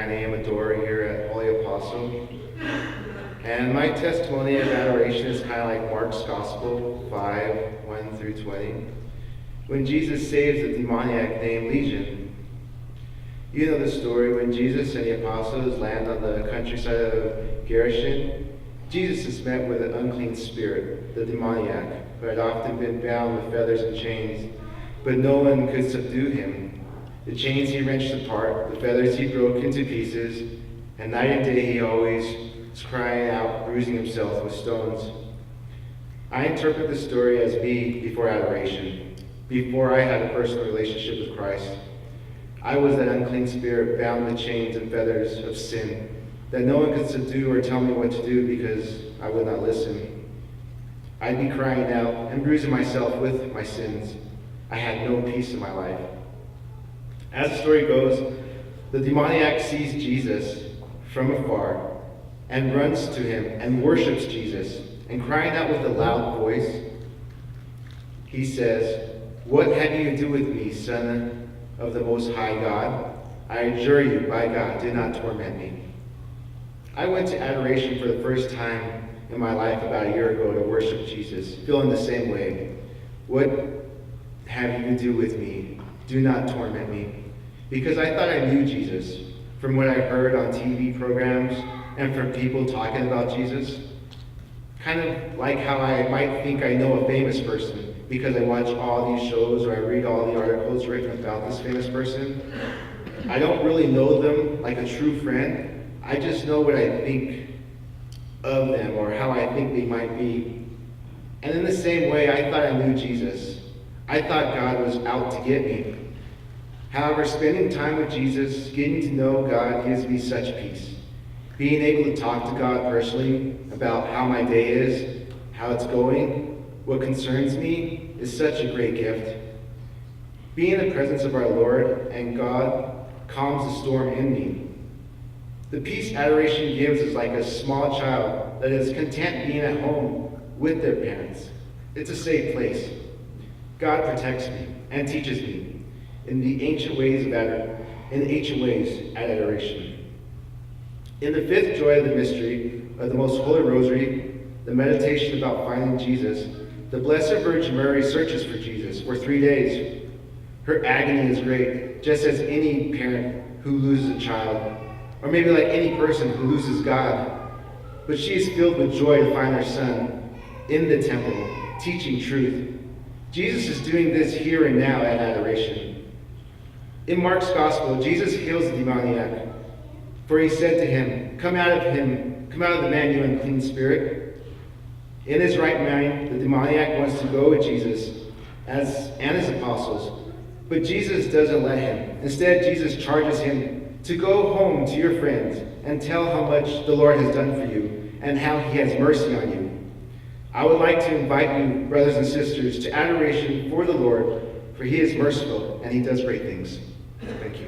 My name is Dora here at Holy Apostle. And my testimony of adoration is kind of like Mark's Gospel 5, 1 through 20. When Jesus saves the demoniac named Legion. You know the story when Jesus and the apostles land on the countryside of Gerashin. Jesus is met with an unclean spirit, the demoniac, who had often been bound with feathers and chains, but no one could subdue him. The chains he wrenched apart, the feathers he broke into pieces, and night and day he always was crying out, bruising himself with stones. I interpret the story as me before adoration, before I had a personal relationship with Christ. I was that unclean spirit bound with chains and feathers of sin that no one could subdue or tell me what to do because I would not listen. I'd be crying out and bruising myself with my sins. I had no peace in my life. As the story goes, the demoniac sees Jesus from afar and runs to him and worships Jesus, and crying out with a loud voice, he says, "What have you to do with me, Son of the Most High God? I adjure you, by God, do not torment me." I went to adoration for the first time in my life about a year ago to worship Jesus, feeling the same way. What have you to do with me? Do not torment me. Because I thought I knew Jesus from what I heard on TV programs and from people talking about Jesus. Kind of like how I might think I know a famous person because I watch all these shows or I read all the articles written about this famous person. I don't really know them like a true friend. I just know what I think of them or how I think they might be. And in the same way, I thought I knew Jesus. I thought God was out to get me. However, spending time with Jesus, getting to know God gives me such peace. Being able to talk to God personally about how my day is, how it's going, what concerns me, is such a great gift. Being in the presence of our Lord and God calms the storm in me. The peace adoration gives is like a small child that is content being at home with their parents. It's a safe place. God protects me and teaches me in the ancient ways at adoration. In the fifth joy of the mystery of the Most Holy Rosary, the meditation about finding Jesus, the Blessed Virgin Mary searches for Jesus for 3 days. Her agony is great, just as any parent who loses a child, or maybe like any person who loses God. But she is filled with joy to find her son in the temple, teaching truth. Jesus is doing this here and now at adoration. In Mark's Gospel, Jesus heals the demoniac, for he said to him, come out of the man, you unclean spirit." In his right mind, the demoniac wants to go with Jesus and his apostles, but Jesus doesn't let him. Instead, Jesus charges him to go home to your friends and tell how much the Lord has done for you and how he has mercy on you. I would like to invite you, brothers and sisters, to adoration for the Lord, for he is merciful and he does great things. Thank you.